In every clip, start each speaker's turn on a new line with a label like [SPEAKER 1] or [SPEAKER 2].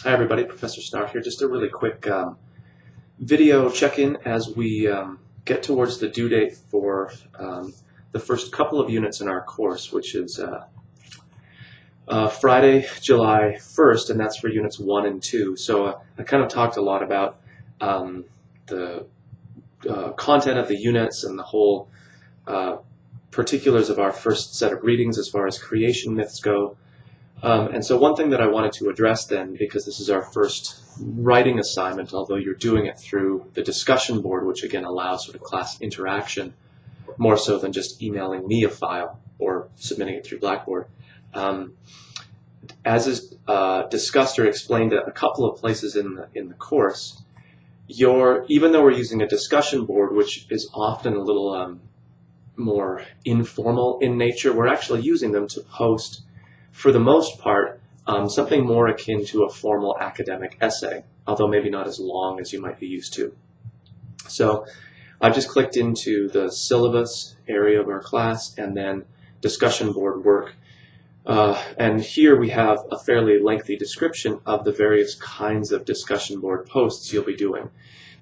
[SPEAKER 1] Hi everybody, Professor Snart here. Just a really quick video check-in as we get towards the due date for the first couple of units in our course, which is Friday, July 1st, and that's for units 1 and 2. So I kind of talked a lot about the content of the units and the whole particulars of our first set of readings as far as creation myths go. And so one thing that I wanted to address then, because this is our first writing assignment, although you're doing it through the discussion board, which again allows sort of class interaction, more so than just emailing me a file or submitting it through Blackboard. As is discussed or explained at a couple of places in the course, even though we're using a discussion board, which is often a little more informal in nature, we're actually using them to post, for the most part, something more akin to a formal academic essay, although maybe not as long as you might be used to. So I've just clicked into the syllabus area of our class and then discussion board work. And here we have a fairly lengthy description of the various kinds of discussion board posts you'll be doing.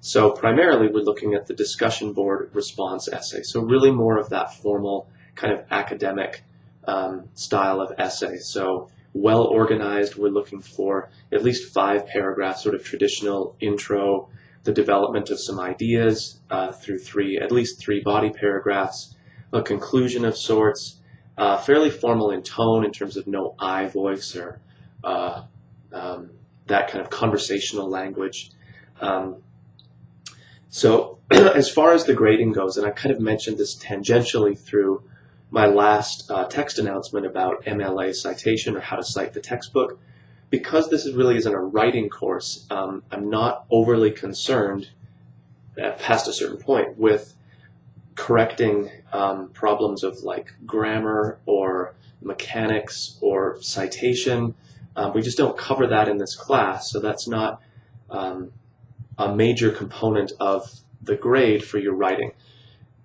[SPEAKER 1] So primarily we're looking at the discussion board response essay. So really more of that formal kind of academic style of essay. So well organized, we're looking for at least 5 paragraphs, sort of traditional intro, the development of some ideas through at least three body paragraphs, a conclusion of sorts, fairly formal in tone in terms of no I voice or that kind of conversational language. So as far as the grading goes, and I kind of mentioned this tangentially through my last text announcement about MLA citation, or how to cite the textbook, because this really isn't a writing course, I'm not overly concerned past a certain point with correcting problems of like grammar or mechanics or citation. We just don't cover that in this class, so that's not a major component of the grade for your writing.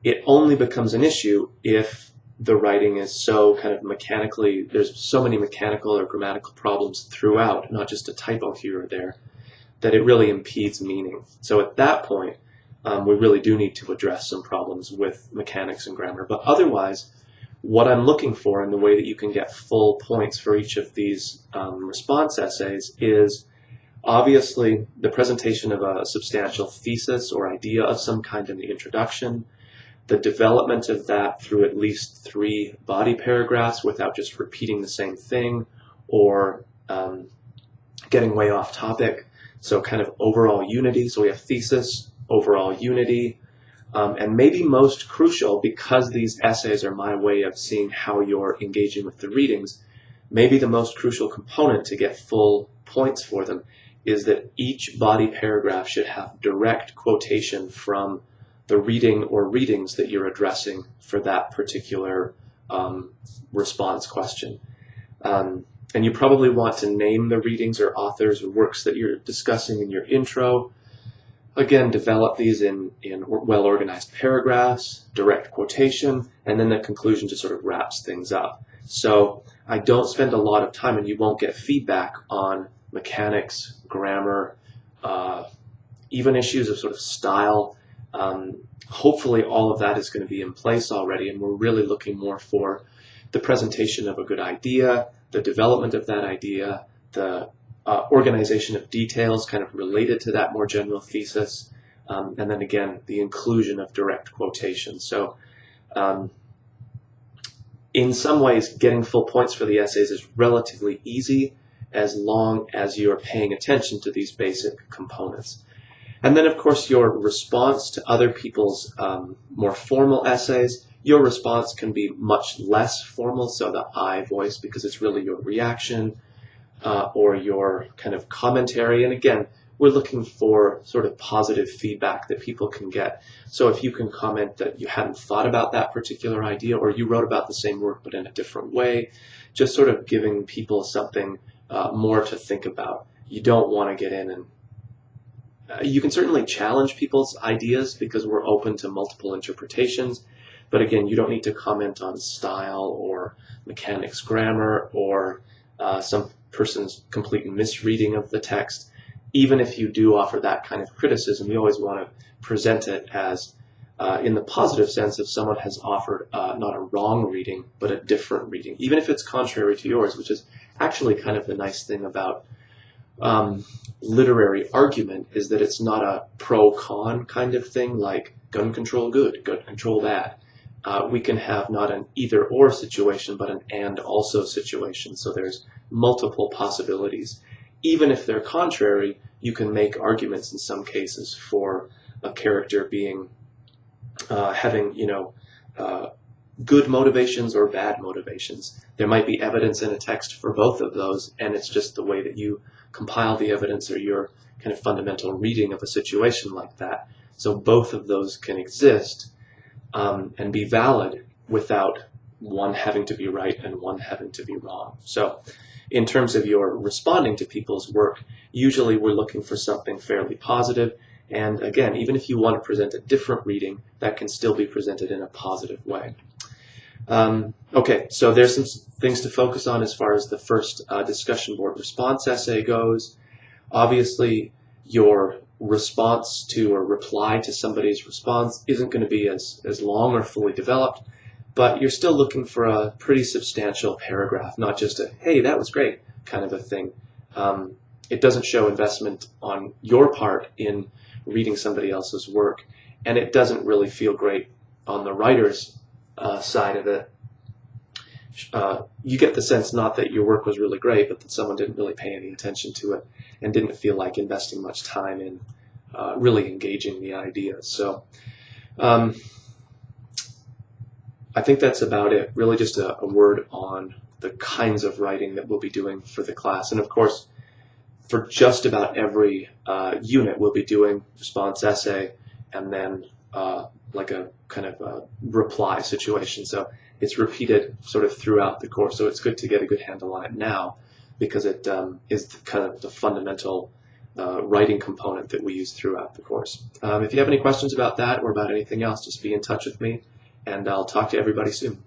[SPEAKER 1] It only becomes an issue if the writing is so kind of mechanically, there's so many mechanical or grammatical problems throughout, not just a typo here or there, that it really impedes meaning. So at that point, we really do need to address some problems with mechanics and grammar. But otherwise, what I'm looking for in the way that you can get full points for each of these response essays is obviously the presentation of a substantial thesis or idea of some kind in the introduction, the development of that through at least 3 body paragraphs without just repeating the same thing or getting way off topic. So kind of overall unity. So we have thesis, overall unity, and maybe most crucial, because these essays are my way of seeing how you're engaging with the readings, maybe the most crucial component to get full points for them is that each body paragraph should have direct quotation from the reading or readings that you're addressing for that particular response question. And you probably want to name the readings or authors or works that you're discussing in your intro. Again, develop these in well-organized paragraphs, direct quotation, and then the conclusion just sort of wraps things up. So I don't spend a lot of time, and you won't get feedback on mechanics, grammar, even issues of sort of style. Hopefully all of that is going to be in place already, and we're really looking more for the presentation of a good idea, the development of that idea, the organization of details kind of related to that more general thesis, and then again the inclusion of direct quotation. So in some ways getting full points for the essays is relatively easy as long as you're paying attention to these basic components. And then, of course, your response to other people's more formal essays, your response can be much less formal, so the I voice, because it's really your reaction or your kind of commentary. And again, we're looking for sort of positive feedback that people can get. So if you can comment that you hadn't thought about that particular idea, or you wrote about the same work but in a different way, just sort of giving people something more to think about. You don't want to get in and you can certainly challenge people's ideas because we're open to multiple interpretations, but again, you don't need to comment on style or mechanics, grammar, or some person's complete misreading of the text. Even if you do offer that kind of criticism, you always want to present it as in the positive sense if someone has offered not a wrong reading, but a different reading, even if it's contrary to yours, which is actually kind of the nice thing about literary argument, is that it's not a pro-con kind of thing like gun control good, gun control bad. We can have not an either-or situation, but an and-also situation. So there's multiple possibilities. Even if they're contrary, you can make arguments in some cases for a character being having, good motivations or bad motivations. There might be evidence in a text for both of those, and it's just the way that you compile the evidence or your kind of fundamental reading of a situation like that. So both of those can exist and be valid without one having to be right and one having to be wrong. So in terms of your responding to people's work, usually we're looking for something fairly positive. And again, even if you want to present a different reading, that can still be presented in a positive way. Okay, so there's some things to focus on as far as the first discussion board response essay goes. Obviously, your response to or reply to somebody's response isn't going to be as long or fully developed, but you're still looking for a pretty substantial paragraph, not just a, hey, that was great kind of a thing. It doesn't show investment on your part in reading somebody else's work, and it doesn't really feel great on the writer's side of it. You get the sense not that your work was really great, but that someone didn't really pay any attention to it and didn't feel like investing much time in really engaging the ideas. So I think that's about it. Really just a word on the kinds of writing that we'll be doing for the class. And of course, for just about every unit, we'll be doing response essay and then like a kind of a reply situation. So it's repeated sort of throughout the course. So it's good to get a good handle on it now because it is kind of the fundamental writing component that we use throughout the course. If you have any questions about that or about anything else, just be in touch with me, and I'll talk to everybody soon.